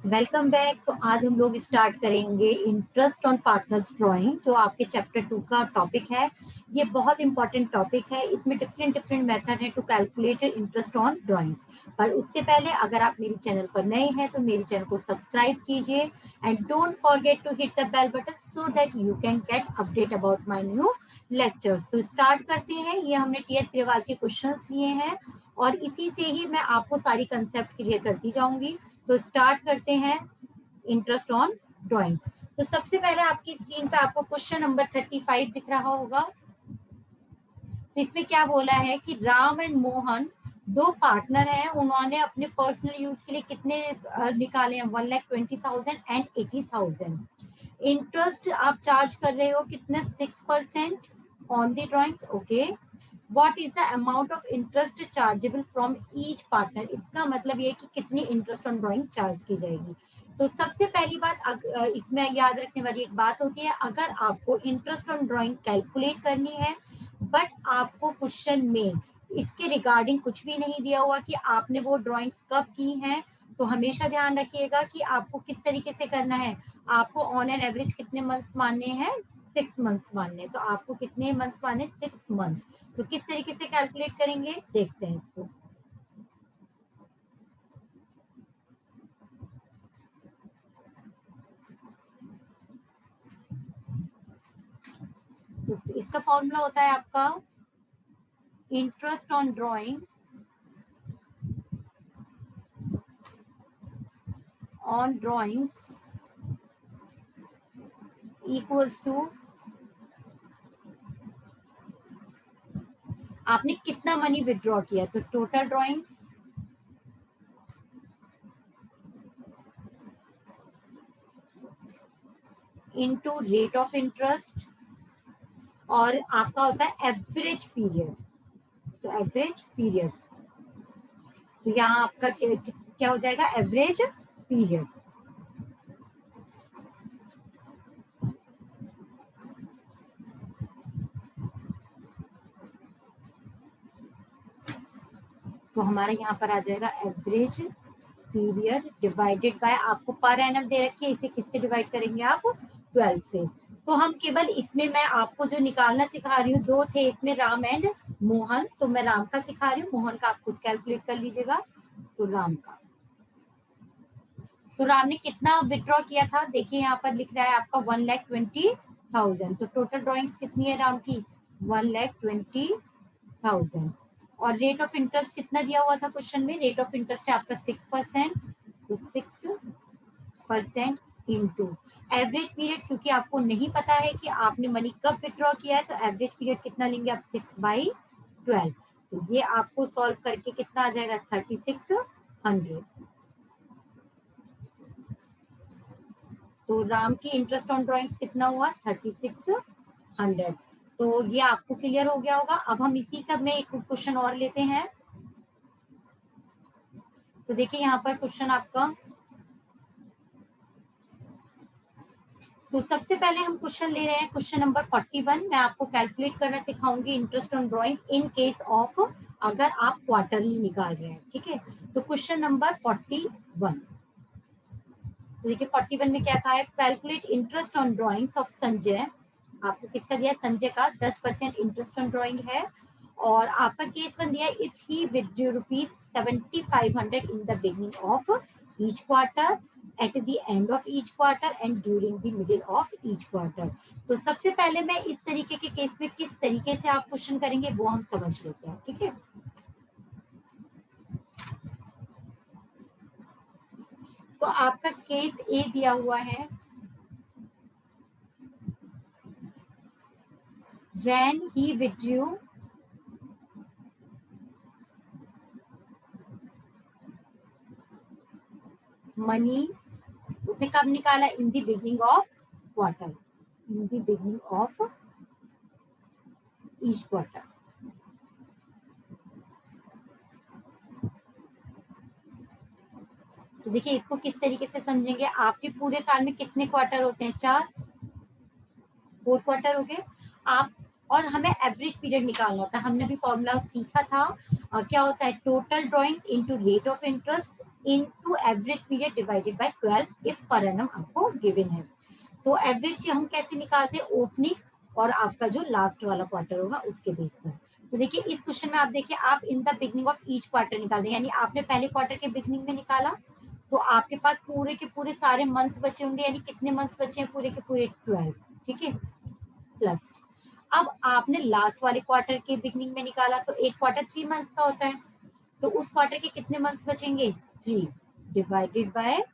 Welcome back. तो आज हम लोग स्टार्ट करेंगे इंटरेस्ट ऑन पार्टनर्स ड्राइंग, जो आपके चैप्टर 2 का टॉपिक है। ये बहुत इंपॉर्टेंट टॉपिक है। इसमें डिफरेंट डिफरेंट मेथड है to calculate interest on drawing. पर उससे पहले अगर आप मेरे चैनल पर नए हैं तो मेरे चैनल को सब्सक्राइब कीजिए and don't forget to hit the bell button so that you can get update about my new lectures. तो स्टार्ट करते हैं। ये हमने टीएस ग्रेवाल के क्वेश्चंस लिए हैं और इसी से ही मैं आपको सारी कंसेप्ट क्लियर करती जाऊंगी। तो स्टार्ट करते हैं इंटरेस्ट ऑन ड्राइंग्स। तो सबसे पहले आपकी स्क्रीन पे आपको क्वेश्चन नंबर 35 दिख रहा होगा। तो इसमें क्या बोला है कि राम एंड मोहन दो पार्टनर हैं। उन्होंने अपने पर्सनल यूज के लिए कितने निकाले हैं? 1,20,000 एंड 80,000। इंटरेस्ट आप चार्ज कर रहे हो कितना? 6% on the drawings. Okay, what is the amount of interest chargeable from each partner? इसका मतलब ये कि कितनी इंटरेस्ट ऑन ड्राइंग चार्ज की जाएगी। तो सबसे पहली बात इसमें याद रखने वाली एक बात होती है, अगर आपको इंटरेस्ट ऑन ड्राइंग कैलकुलेट करनी है बट आपको क्वेश्चन में इसके रिगार्डिंग कुछ भी नहीं दिया हुआ कि आपने वो ड्राइंग्स कब की हैं, तो हमेशा ध्यान रखिएगा कि आपको किस तरीके से करना है। आपको ऑन एन एवरेज कितने मंथ्स मानने हैं? 6 मंथ्स मानने। तो आपको कितने मंथ्स माने? 6 मंथ्स। तो किस तरीके से कैलकुलेट करेंगे देखते हैं इसको। तो इसका फॉर्मूला होता है आपका interest on drawing equals to आपने कितना मनी विड्रॉ किया, तो total drawings into rate of interest, और आपका होता है एवरेज पीरियड। तो एवरेज पीरियड, तो यहाँ आपका क्या हो जाएगा? Average period. तो हमारा यहाँ पर आ जाएगा एवरेज पीरियड डिवाइडेड बाय, आपको पर एनम दे रखी है, इसे किससे डिवाइड करेंगे आप? 12 से। तो हम केवल इसमें मैं आपको जो निकालना सिखा रही हूँ, दो थे इसमें, राम एंड मोहन। तो मैं राम का सिखा रही हूँ, मोहन का आप खुद कैलकुलेट कर लीजिएगा। तो राम का, तो राम ने कितना विड्रॉ किया था? देखिए यहाँ पर लिख रहा है आपका 1,20,000। तो टोटल ड्रॉइंग्स कितनी है राम की? 1,20,000। और रेट ऑफ इंटरेस्ट कितना दिया हुआ था क्वेश्चन में? रेट ऑफ इंटरेस्ट है आपका 6%। तो 6% इंटू एवरेज पीरियड, क्योंकि आपको नहीं पता है कि आपने मनी कब विड्रॉ किया है, तो एवरेज पीरियड कितना लेंगे आप? 6/12। तो ये आपको सॉल्व करके कितना आ जाएगा? 3,600। तो राम की इंटरेस्ट ऑन ड्रॉइंग्स कितना हुआ? 3,600। तो ये आपको क्लियर हो गया होगा। अब हम इसी का में एक क्वेश्चन और लेते हैं। तो देखिए यहाँ पर क्वेश्चन आपका, तो सबसे पहले हम क्वेश्चन ले रहे हैं क्वेश्चन नंबर 41। मैं आपको कैलकुलेट करना सिखाऊंगी interest on drawing in case of अगर आप क्वार्टरली निकाल रहे हैं। ठीक है, तो क्वेश्चन नंबर 41। तो देखिए 41 में क्या कहा है? Calculate interest on drawings of Sanjay. आपको किसका दिया? संजय का 10% इंटरेस्ट ऑन ड्राइंग है। और आपका केस बन दिया, if he withdrew rupees 7,500 in the beginning of each quarter, eight the end of each quarter and during the middle of each quarter. तो सबसे पहले मैं इस तरीके के केस में किस तरीके से आप क्वेश्चन करेंगे वो हम समझ लेते हैं। ठीक है, तो आपका केस ए दिया हुआ है, when he withdrew money, उसे कब निकाला? In the beginning of quarter, in the beginning of each quarter. तो देखिए इसको किस तरीके से समझेंगे। आपके पूरे साल में कितने क्वार्टर होते हैं? 4, 4 क्वार्टर हो गए आप। और हमें एवरेज पीरियड निकालना होता है। हमने भी फॉर्मूला सीखा था, क्या होता है? Total drawings into rate of interest into average period divided by 12 इस पर एनम आपको गिवन है। तो एवरेज हम कैसे निकालते हैं, ओपनिंग और आपका जो लास्ट वाला क्वार्टर होगा उसके बेस पर। तो देखिए इस क्वेश्चन में आप देखिए आप in the beginning of each quarter निकाल दें, यानी आपने पहले क्वार्टर के बिगनिंग में निकाला तो आपके पास पूरे के पूरे सारे मंथ बचे होंगे, यानी कितने मंथ्स बचे हैं, पूरे के पूरे 12, ठीक है। प्लस अब आपने लास्ट वाले क्वार्टर के बिगनिंग में निकाला तो एक क्वार्टर 3 मंथ्स का होता है, तो उस क्वार्टर के कितने मंथ्स बचेंगे, 3 डिवाइडेड बाय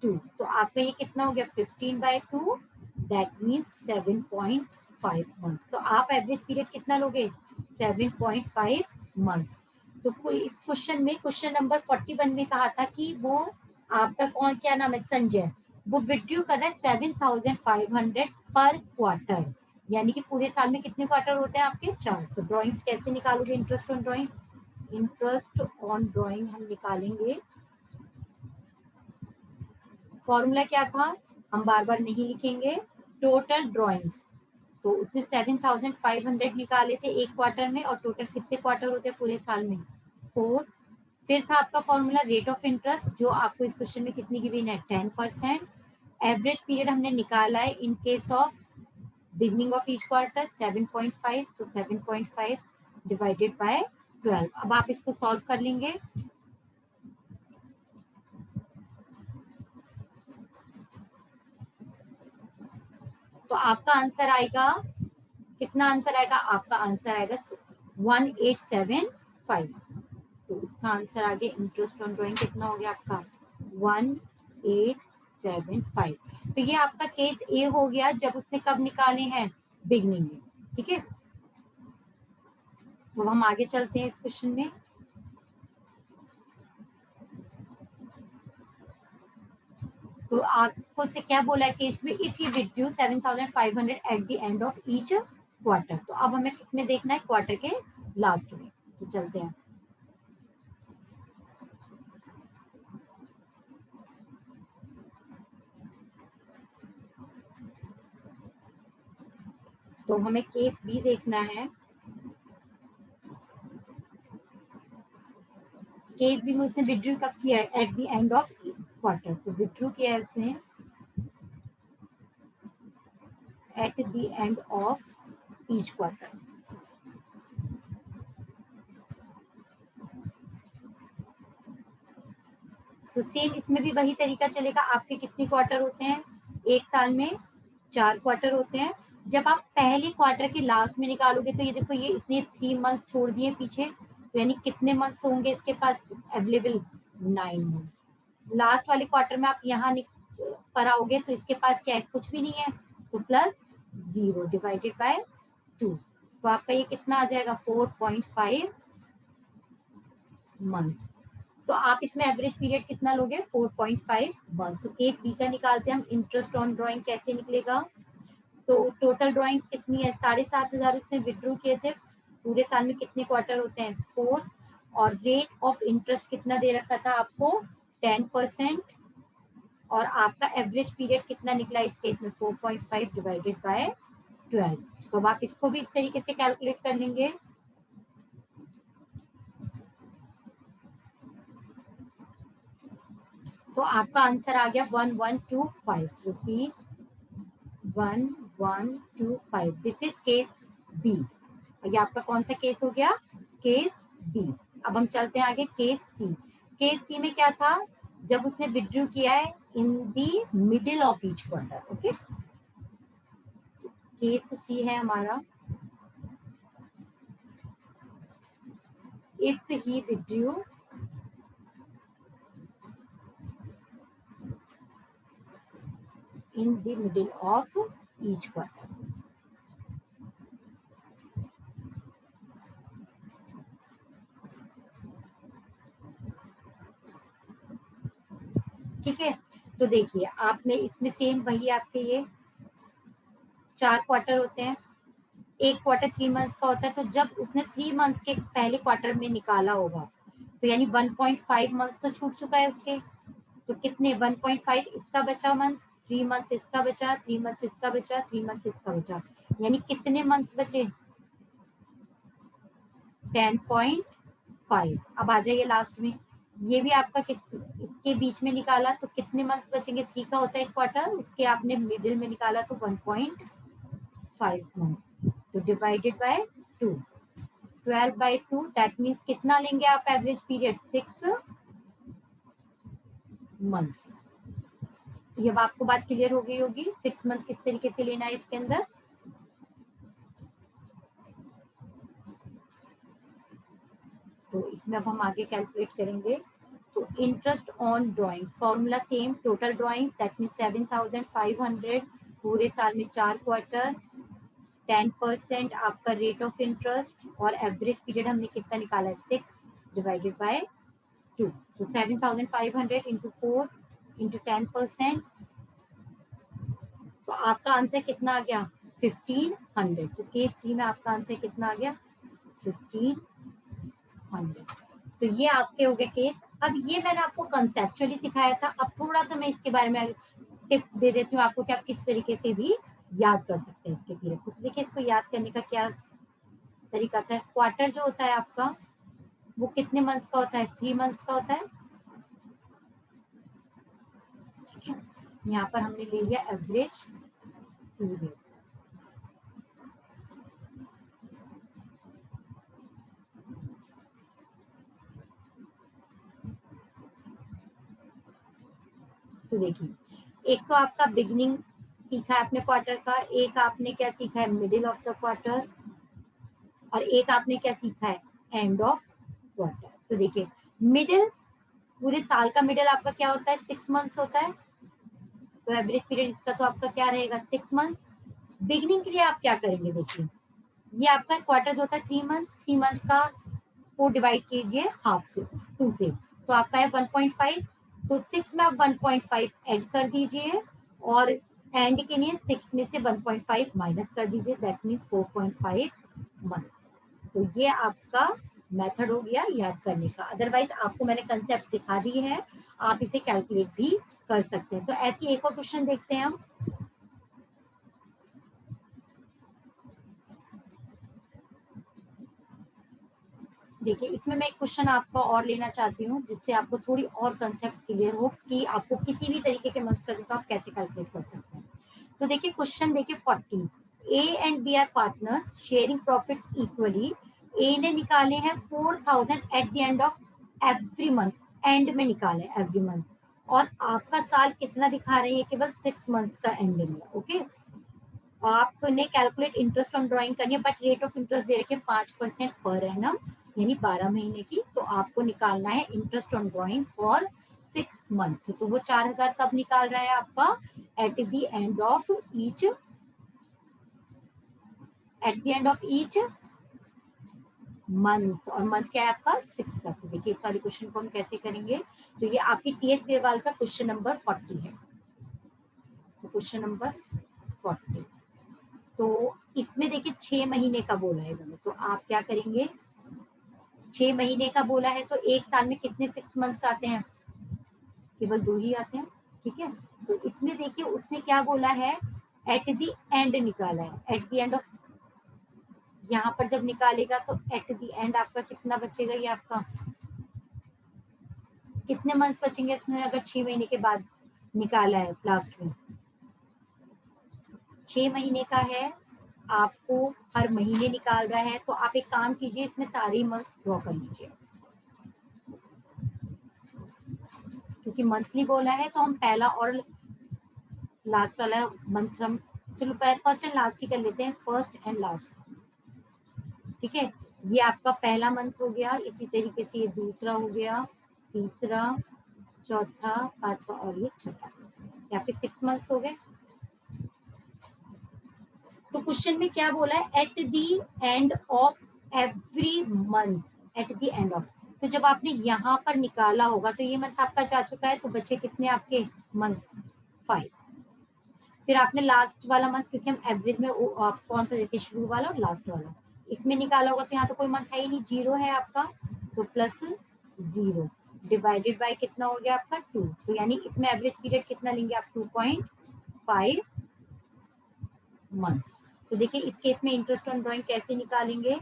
2, तो आपका ये कितना हो गया 15/2, दैट मीन्स 7.5 मंथ। तो आप एवरेज पीरियड कितना लोगे, 7.5 मंथ। तो कोई इस क्वेश्चन में क्वेश्चन नंबर 41 में कहा था कि वो आपका कौन क्या नाम है, संजय, वो विड्रू कर रहा है 7,500 पर क्वार्टर, यानी कि पूरे साल में कितने क्वार्टर होते हैं आपके, 4। तो ड्राइंग्स कैसे निकालोगे, interest on drawing, interest on drawing हम निकालेंगे, फॉर्मूला क्या था, हम बार बार नहीं लिखेंगे, टोटल ड्राइंग्स। तो उसने 7,500 निकाले थे एक क्वार्टर में, और टोटल कितने क्वार्टर होते हैं पूरे साल में, 4। फिर था आपका फॉर्मूला रेट ऑफ इंटरेस्ट, जो आपको इस क्वेश्चन में कितनी गिवन है, 10%। एवरेज पीरियड हमने निकाला है इन case of beginning of each quarter 7.5, तो 7.5 डिवाइडेड बाय 12। अब आप इसको सॉल्व कर लेंगे, तो आपका आंसर आएगा, कितना आंसर आएगा, आपका आंसर आएगा 1875। तो इसका आंसर आगे इंटरेस्ट ऑन ड्राइंग कितना हो गया आपका 1875। तो ये आपका केस ए हो गया, जब उसने कब निकाले हैं, बिगनिंग में, ठीक है। तो हम आगे चलते हैं इस क्वेश्चन में। तो आपको से क्या बोला है केस में, if you withdrew 7,500 eight the end of each quarter. तो अब हमें किसमें देखना है, क्वार्टर के लास्ट में। तो चलते हैं, तो हमें केस बी देखना है। केस बी में उसने विड्रू कब किया है, eight the end of quarter. तो विड्रू किया है उसने eight the end of each quarter. तो सेम इसमें भी वही तरीका चलेगा, आपके कितने क्वार्टर होते हैं एक साल में, 4 क्वार्टर होते हैं। जब आप पहले क्वार्टर के लास्ट में निकालोगे तो ये देखो ये इसने 3 मंथ छोड़ दिए पीछे, तो यानी कितने मंथ्स होंगे इसके पास अवेलेबल, 9 मंथ। लास्ट वाले क्वार्टर में आप यहाँ पर आओगे तो इसके पास क्या है, कुछ भी नहीं है, तो प्लस 0 डिवाइडेड बाय 2, तो आपका ये कितना आ जाएगा 4.5 मंथ। तो आप इसमें एवरेज पीरियड कितना लोगे, 4.5 मंथ। तो केस बी का निकालते हैं हम, इंटरेस्ट ऑन ड्राइंग कैसे निकलेगा। तो टोटल ड्राइंग्स कितनी है, 7,500 इसने विड्रू किए थे, पूरे साल में कितने क्वार्टर होते हैं, 4। और रेट ऑफ इंटरेस्ट कितना दे रखा था आपको, 10%। और आपका एवरेज पीरियड कितना निकला इस केस में, 4.5 डिवाइडेड बाय 12। तो अब आप इसको भी इस तरीके से कैलकुलेट कर लेंगे। तो आपका आंसर आ गया 1125 rupees, 1125। This is case B. ये आपका कौन सा केस हो गया, केस बी। अब हम चलते हैं आगे, केस सी। केस सी में क्या था, जब उसने विड्रू किया है in the middle of each quarter, okay. Case C है हमारा, if he withdraw in the middle of each quarter। ठीक है, तो देखिए आपने इसमें सेम वही आपके ये 4 क्वार्टर होते हैं, एक क्वार्टर 3 मंथ्स का होता है। तो जब उसने 3 मंथ्स के पहले क्वार्टर में निकाला होगा तो यानी 1.5 मंथ्स तो छूट चुका है उसके। तो कितने, 1.5 इसका बचा मंथ, 3 मंथ्स इसका बचा, 3 मंथ्स इसका बचा, 3 मंथ्स इसका बचा, यानी कितने मंथ्स बचे, 10.5। अब आ जाइए लास्ट में, ये भी आपका इसके बीच में निकाला तो कितने मंथ्स बचेंगे, 3 का होता है क्वार्टर, उसके आपने मिडिल में निकाला तो 1.5 मंथ, तो डिवाइडेड बाय 2, 12/2 दैट मीन्स कितना लेंगे आप एवरेज पीरियड, 6 मंथ्स। ये अब आपको बात क्लियर हो गई होगी 6 मंथ किस तरीके से लेना है इसके अंदर। तो इसमें अब हम आगे कैलकुलेट करेंगे। तो interest on drawings formula same, total drawing that mean 7,500 पूरे साल में 4 क्वार्टर, 10% आपका रेट ऑफ इंटरेस्ट और एवरेज पीरियड हमने कितना निकाला है 6 डिवाइडेड बाय 2, तो 7,500 इंटू 4 इंटू 10%, तो आपका आंसर कितना आ गया 1500। तो केस सी में आपका आंसर कितना आ गया 1500। तो ये आपके हो गए केस। अब ये मैंने आपको कंसेप्चुअली सिखाया था, अब थोड़ा सा मैं इसके बारे में टिप दे देती हूँ आपको कि आप किस तरीके से भी याद कर सकते हैं इसके पीरियड को। देखिए इसको याद करने का क्या तरीका होता है, क्वार्टर जो होता है आपका वो कितने मंथ्स का होता है, 3 मंथ्स का होता है, ठीक है। यहाँ पर हमने ले लिया एवरेज पीरियड। तो देखिए एक तो आपका बिगिनिंग सीखा है आपने क्वार्टर का, एक आपने क्या सीखा है मिडिल ऑफ द क्वार्टर, और एक आपने क्या सीखा है एंड ऑफ क्वार्टर। तो देखिए मिडिल, पूरे साल का मिडिल आपका क्या होता है 6 मंथ्स होता है, तो एवरेज पीरियड इसका तो आपका क्या रहेगा 6 मंथ्स। बिगिनिंग के लिए आप क्या करेंगे, देखिए ये आपका क्वार्टर जो होता है 3 मंथ्स, 3 मंथ्स का को डिवाइड कीजिए हाफ से 2 से, तो आपका है 1.5, तो 6 में आप 1.5 ऐड कर दीजिए और एंड के लिए 6 में से 1.5 माइनस कर दीजिए, दैट मीन्स 4.5 मंथ। तो ये आपका मेथड हो गया याद करने का। अदरवाइज आपको मैंने कंसेप्ट सिखा दी है, आप इसे कैलकुलेट भी कर सकते हैं। तो ऐसी एक और क्वेश्चन देखते हैं हम। देखिए इसमें मैं एक क्वेश्चन आपका और लेना चाहती हूँ जिससे आपको थोड़ी और कंसेप्ट क्लियर हो कि आपको किसी भी तरीके के मंथ्स का आप कैसे कैलकुलेट कर सकते हैं। तो देखिए क्वेश्चन देखिए 40, A and B are partners sharing profits equally. A ने निकाले हैं 4,000 at the end of every month, and में निकाले एवरी मंथ, और आपका साल कितना दिखा रहे हैं, केवल 6 मंथ्स का एंडिंग है। ओके, आपने कैलकुलेट इंटरेस्ट ऑन ड्राइंग करनी है, बट रेट ऑफ इंटरेस्ट दे रखे 5% पर एनम, यानी 12 महीने की। तो आपको निकालना है interest on drawing for 6 month. तो वो 4,000 कब निकाल रहा है आपका eight the end of each, eight the end of each month, और मंथ क्या है आपका 6 का। तो देखिए इस वाले क्वेश्चन को हम कैसे करेंगे, तो ये आपकी टीएस ग्रेवाल का क्वेश्चन नंबर 40 है। तो क्वेश्चन नंबर 40, तो इसमें देखिए 6 महीने का बोला है इन्होंने, तो आप क्या करेंगे, 6 महीने का बोला है तो एक साल में कितने 6 मंथ्स आते हैं, केवल 2 ही आते हैं, ठीक है। तो इसमें देखिए उसने क्या बोला है एट द एंड निकाला है, एट द एंड ऑफ, यहाँ पर जब निकालेगा तो एट द एंड आपका कितना बचेगा, ये आपका कितने मंथ्स बचेंगे इसमें अगर 6 महीने के बाद निकाला है लास्ट में, 6 महीने का है, आपको हर महीने निकाल रहा है, तो आप एक काम कीजिए इसमें सारे मंथ्स ड्रॉ कर लीजिए, क्योंकि मंथली बोला है तो हम पहला और लास्ट वाला मंथ हम, चलो फर्स्ट एंड लास्ट ही कर लेते हैं, फर्स्ट एंड लास्ट, ठीक है। ये आपका पहला मंथ हो गया, इसी तरीके से ये दूसरा हो गया, तीसरा, चौथा, पांचवा और ये छठा, या फिर 6 मंथ्स हो गए। तो क्वेश्चन में क्या बोला है eight the end of every month, eight the end of, तो जब आपने यहाँ पर निकाला होगा तो ये मंथ आपका जा चुका है, तो बचे कितने आपके मंथ 5। फिर आपने लास्ट वाला मंथ, क्योंकि हम एवरेज में आप कौन सा देते शुरू वाला और लास्ट वाला, इसमें निकाला होगा तो यहाँ तो कोई मंथ है ही नहीं, 0 है आपका, तो प्लस 0 डिवाइडेड बाय कितना हो गया आपका 2, तो यानी इसमें एवरेज पीरियड कितना लेंगे आप 2.5 मंथ। तो देखिए इस केस में इंटरेस्ट ऑन ड्राइंग कैसे निकालेंगे,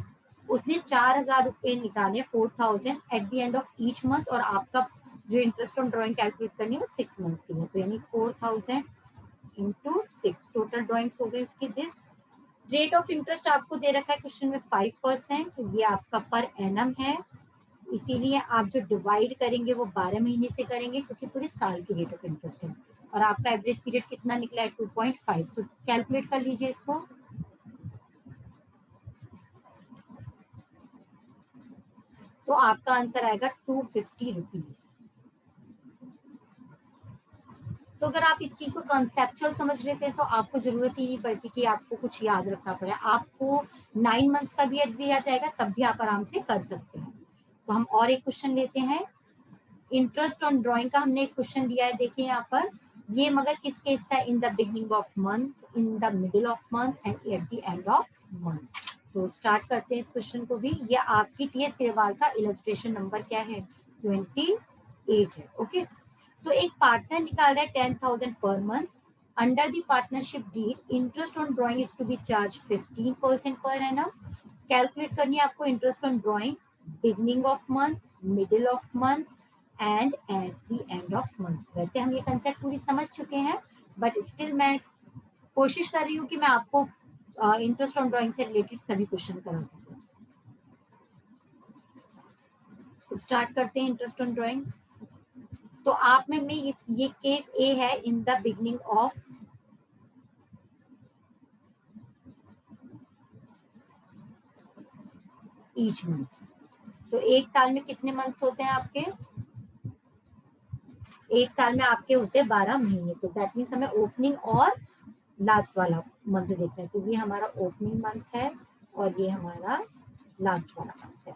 उसने 4,000 रुपये निकाले, 4,000 at the end of each month, और आपका जो इंटरेस्ट ऑन ड्राइंग कैलकुलेट करनी है वो 6 मंथ्स की है, तो यानी 4,000 इंटू 6, टोटल ड्राइंग्स हो गई उसकी दिस। रेट ऑफ इंटरेस्ट आपको दे रखा है क्वेश्चन में 5%, ये आपका पर एनम है, इसीलिए आप जो डिवाइड करेंगे वो 12 महीने से करेंगे क्योंकि पूरे साल की रेट ऑफ इंटरेस्ट है, और आपका एवरेज पीरियड कितना निकला है 2.5, तो कैलकुलेट कर लीजिए इसको। तो आपका आंसर आएगा 250 रुपीज। तो अगर आप इस चीज को कंसेप्चुअल समझ लेते हैं तो आपको जरूरत ही नहीं पड़ती कि आपको कुछ याद रखना पड़े, आपको 9 मंथ्स का भी दिया जाएगा तब भी आप आराम से कर सकते हैं। तो हम और एक क्वेश्चन लेते हैं, इंटरेस्ट ऑन ड्राइंग का हमने एक क्वेश्चन दिया है, देखिए यहाँ पर, ये मगर किस केस का, in the beginning of month, in the middle of month and at the end of month. तो स्टार्ट करते हैं इस क्वेश्चन को भी। ये आपकी टीएस ग्रेवाल का इलस्ट्रेशन नंबर क्या है, 28 है। ओके, तो एक पार्टनर निकाल रहा है 10,000 पर month, under the partnership deed interest on drawing is to be charge 15% per annum. Calculate करनी है आपको interest on drawing beginning of month, middle of month and at the end of month. वैसे हम ये कंसेप्ट पूरी समझ चुके हैं, बट स्टिल मैं कोशिश कर रही हूँ कि मैं आपको इंटरेस्ट ऑन ड्राइंग से रिलेटेड सभी क्वेश्चन करा सकूँ। स्टार्ट करते हैं इंटरेस्ट ऑन ड्राइंग। तो आप में ये केस ए है, in the beginning of each month. तो एक साल में कितने मंथ्स होते हैं आपके, एक साल में आपके होते हैं 12 महीने, तो दैट मीन्स हमें ओपनिंग और लास्ट वाला मंथ देखना है, तो ये हमारा ओपनिंग मंथ है और ये हमारा लास्ट वाला मंथ है।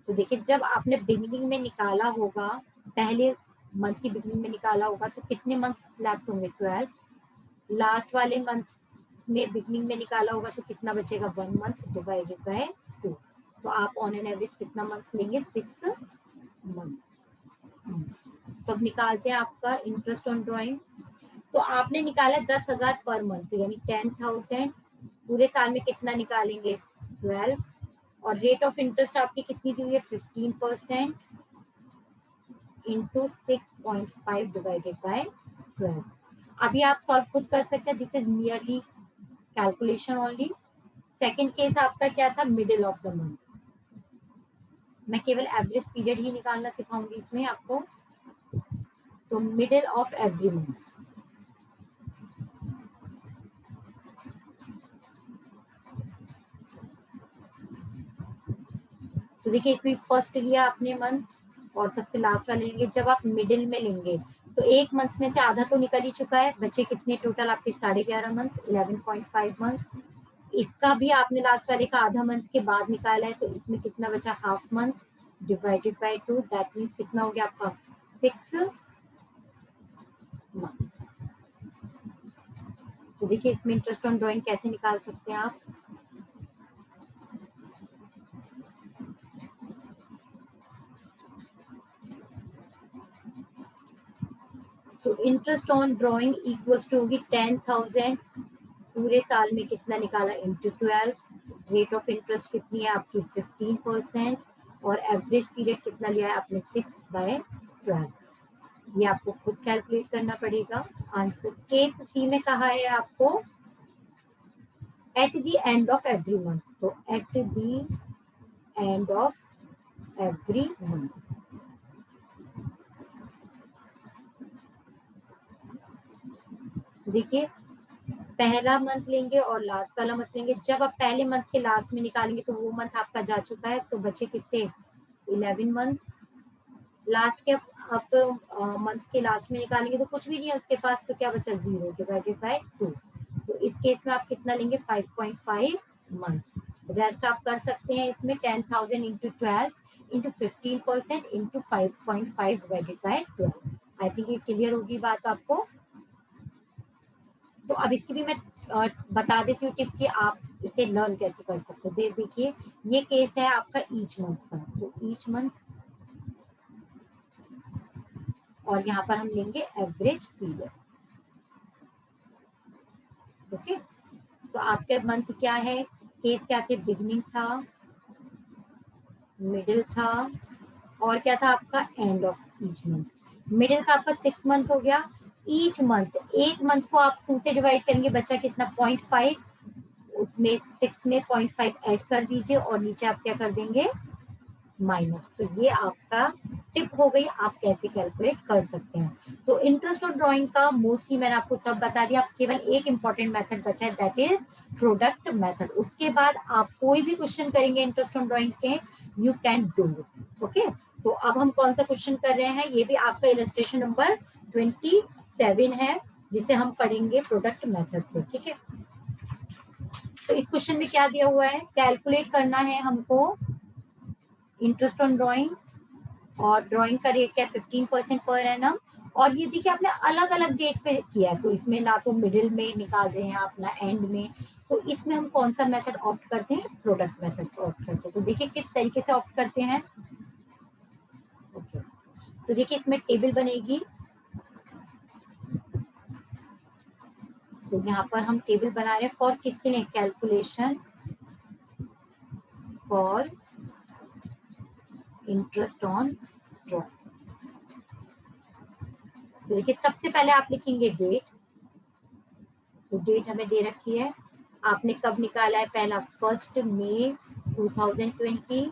तो देखिए जब आपने बिगिनिंग में निकाला होगा, पहले मंथ की बिगिनिंग में निकाला होगा तो कितने मंथ लेफ्ट होंगे, 12। लास्ट वाले मंथ में बिगिनिंग में निकाला होगा तो कितना बचेगा, 1 मंथ डिवाइडेड बाय 2, तो आप ऑन एन एवरेज कितना मंथ लेंगे, 6 मंथ। तो अब निकालते हैं आपका इंटरेस्ट ऑन ड्राइंग। तो आपने निकाला 10,000 पर मंथ, यानी 10,000, पूरे साल में कितना निकालेंगे, 12, और रेट ऑफ इंटरेस्ट आपकी कितनी दी हुई है, 15% इंटू 6.5 डिवाइडेड बाय 12। अभी आप सॉल्व खुद कर सकते हैं, this is nearly calculation only. Second case आपका क्या था, मिडिल ऑफ द मंथ, मैं केवल एवरेज पीरियड ही निकालना सिखाऊंगी इसमें आपको। तो मिडिल ऑफ एवरी मंथ, तो देखिए इसमें फर्स्ट लिया आपने मंथ और सबसे लास्ट वाला लेंगे। जब आप मिडिल में लेंगे तो एक मंथ में से आधा तो निकल ही चुका है, बचे कितने टोटल आपके 11.5 मंथ, 11.5 मंथ। इसका भी आपने लास्ट वाले का आधा मंथ के बाद निकाला है, तो इसमें कितना बचा, half month divided by 2, that means कितना हो गया आपका, 6 मंथ। तो देखिए इसमें इंटरेस्ट ऑन ड्राइंग कैसे निकाल सकते हैं आप, तो interest on drawing equals to होगी 10,000, पूरे साल में कितना निकाला, इंटू 12, रेट ऑफ इंटरेस्ट कितनी है आपकी, 15%, और एवरेज पीरियड कितना लिया है आपने, 6/12। ये आपको खुद कैलकुलेट करना पड़ेगा। आंसर केस सी में कहा है आपको at the end of every month, तो at the end of every month. देखिए पहला मंथ लेंगे और लास्ट वाला मंथ लेंगे। जब आप पहले मंथ के लास्ट में निकालेंगे तो वो मंथ आपका जा चुका है, तो बचे कितने, 11 मंथ। लास्ट के आप मंथ के लास्ट में निकालेंगे तो कुछ भी नहीं है उसके पास, तो क्या बचा, 0 डिवाइडेड बाय 2। तो इस केस में आप कितना लेंगे, 5.5 मंथ। रेस्ट आप कर सकते हैं इसमें 10,000 into 12 into 15% into 5.5 divided by 12। I think ये क्लियर होगी बात आपको। तो अब इसकी भी मैं बता देती हूँ टिप कि आप इसे लर्न कैसे कर सकते हो। देखिए ये केस है आपका ईच मंथ का, तो ईच मंथ, और यहाँ पर हम लेंगे एवरेज पीरियड। ओके, तो आपके मंथ क्या है, केस क्या थे, बिगनिंग था, मिडिल था, और क्या था आपका end of each month. Middle का आपका 6 मंथ हो गया। ईच मंथ, एक मंथ को आप 2 से डिवाइड करेंगे, बच्चा कितना 0.5, उसमें 6 में 0.5 ऐड कर दीजिए और नीचे आप क्या कर देंगे माइनस। तो ये आपका टिप हो गई, आप कैसे कैलकुलेट कर सकते हैं। तो इंटरेस्ट ऑन ड्राइंग का मोस्टली मैंने आपको सब बता दिया, केवल एक इंपॉर्टेंट मेथड बचा है, दैट इज प्रोडक्ट मेथड। उसके बाद आप कोई भी क्वेश्चन करेंगे इंटरेस्ट ऑन ड्राइंग के, you can do it. Okay, तो अब हम कौन सा क्वेश्चन कर रहे हैं, ये भी आपका इलस्ट्रेशन नंबर 27 है, जिसे हम पढ़ेंगे प्रोडक्ट मेथड से। ठीक है, तो इस क्वेश्चन में क्या दिया हुआ है, कैलकुलेट करना है हमको इंटरेस्ट ऑन ड्राइंग, और ड्राइंग का रेट क्या है 15% पर एनम। और ये देखिए आपने अलग अलग डेट पे किया है, तो इसमें ना तो मिडिल में निकाल रहे हैं आप, ना एंड में। तो इसमें हम कौन सा मेथड ऑप्ट करते हैं, प्रोडक्ट मेथड ऑप्ट करते हैं। तो देखिए किस तरीके से ऑप्ट करते हैं। ओके, तो देखिए इसमें टेबल बनेगी, तो यहाँ पर हम टेबल बना रहे हैं फॉर किसके लिए, calculation for interest on drawing. तो देखिए सबसे पहले आप लिखेंगे डेट, तो डेट हमें दे रखी है, आपने कब निकाला है, पहला 1 मई 2020,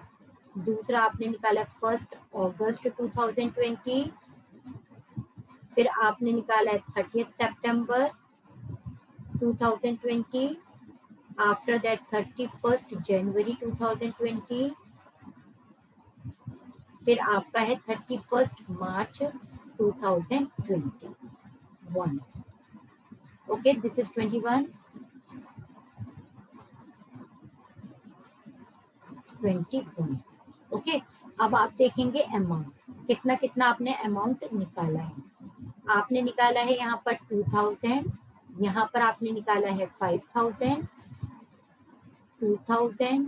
दूसरा आपने निकाला 1 अगस्त 2020, फिर आपने निकाला है 30 सितंबर 2020, आफ्टर दैट 31 जनवरी 2020, फिर आपका है 31 मार्च 2021। Okay, this is 21, 21। ओके, अब आप देखेंगे अमाउंट, कितना कितना आपने अमाउंट निकाला है। आपने निकाला है यहाँ पर 2000, यहाँ पर आपने निकाला है 5000, 2000,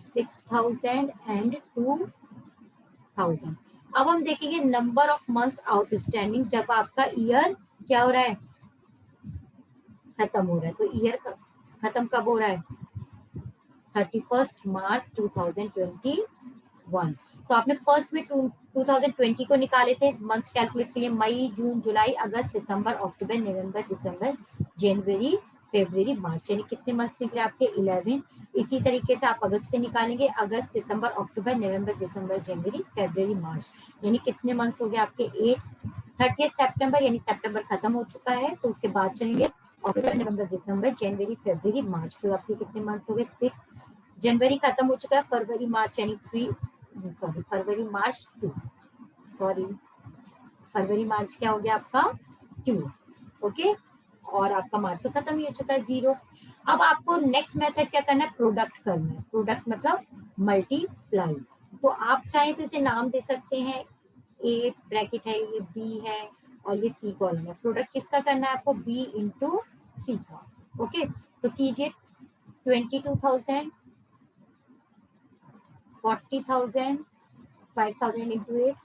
6000 एंड 2000। अब हम देखेंगे नंबर ऑफ मंथ्स आउटस्टैंडिंग, जब आपका ईयर क्या हो रहा है, खत्म हो रहा है। तो ईयर खत्म कब हो रहा है, 31 मार्च 2021। तो आपने फर्स्ट में 2020 को निकाले थे मंथ्स कैलकुलेट के लिए, मई जून जुलाई अगस्त सितंबर अक्टूबर नवंबर दिसंबर जनवरी फरवरी मार्च, यानी कितने मंथ्स निकले आपके 11। इसी तरीके से आप अगस्त से निकालेंगे, अगस्त सितंबर अक्टूबर नवंबर दिसंबर जनवरी फरवरी मार्च, यानी कितने मंथ्स हो गए आपके 8। 30 सितंबर यानी सितंबर खत्म हो चुका है, तो उसके बाद चलेंगे अक्टूबर नवंबर दिसंबर जनवरी फरवरी मार्च, तो आपके कितने मंथ्स हो गए 6। जनवरी खत्म हो चुका है, फरवरी मार्च यानी 3, सॉरी फरवरी मार्च 2, सॉरी फरवरी मार्च क्या हो गया आपका 2। ओके, और आपका मार्च तो खत्म ही हो चुका है 0। अब आपको नेक्स्ट मेथड क्या करना है, प्रोडक्ट करना है। प्रोडक्ट मतलब मल्टीप्लाई, तो आप चाहे तो इसे नाम दे सकते हैं, ए ब्रैकेट है, ये बी है और ये सी कॉलम है। प्रोडक्ट किसका करना है आपको, बी इंटू सी का। ओके, तो कीजिए 22,000, 40,000, 5,000 into 8,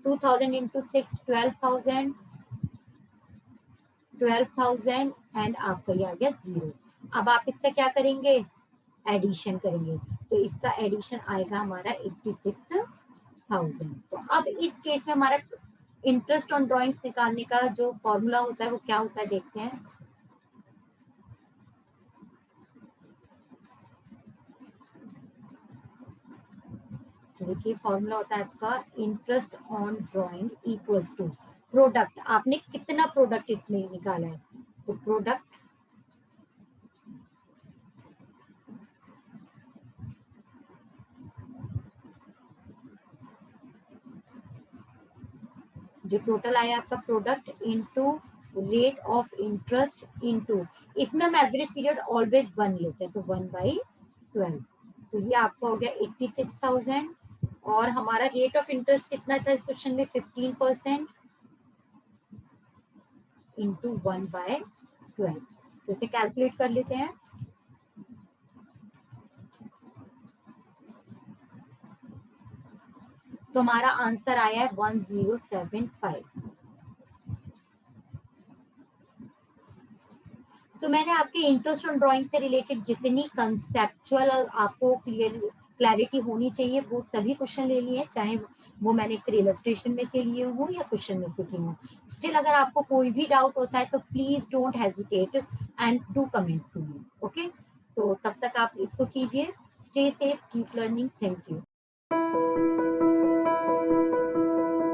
2,000 into 6, 12,000, 12,000 एंड आपका ये आ गया 0। अब आप इसका क्या करेंगे, एडिशन करेंगे, तो इसका एडिशन आएगा हमारा 86,000। तो अब इस केस में हमारा इंटरेस्ट ऑन ड्राइंग्स निकालने का जो फॉर्मूला होता है वो क्या होता है, देखते हैं। देखिए फॉर्मूला होता है आपका interest on drawing equals to product, आपने कितना प्रोडक्ट इसमें निकाला है, तो प्रोडक्ट जो टोटल आया आपका product into rate of interest into, इसमें हम एवरेज पीरियड ऑलवेज 1 लेते हैं, तो 1/12, तो ये आपका हो गया 86,000। और हमारा रेट ऑफ इंटरेस्ट कितना था इस क्वेश्चन में, 15% इंटू 1/12, तो इसे कैलकुलेट कर लेते हैं। तो हमारा आंसर आया है 1075। तो मैंने आपके इंटरेस्ट ऑन ड्राइंग से रिलेटेड जितनी कंसेप्चुअल आपको क्लियर क्लैरिटी होनी चाहिए। वो सभी क्वेश्चन ले लिए, चाहे वो मैंने फिर इलस्ट्रेशन में से लिए हों या क्वेश्चन में से किए हों। स्टिल अगर आपको कोई भी डाउट होता है तो please don't hesitate and do comment to me. Okay, तो तब तक आप इसको कीजिए। Stay safe, keep learning. Thank you.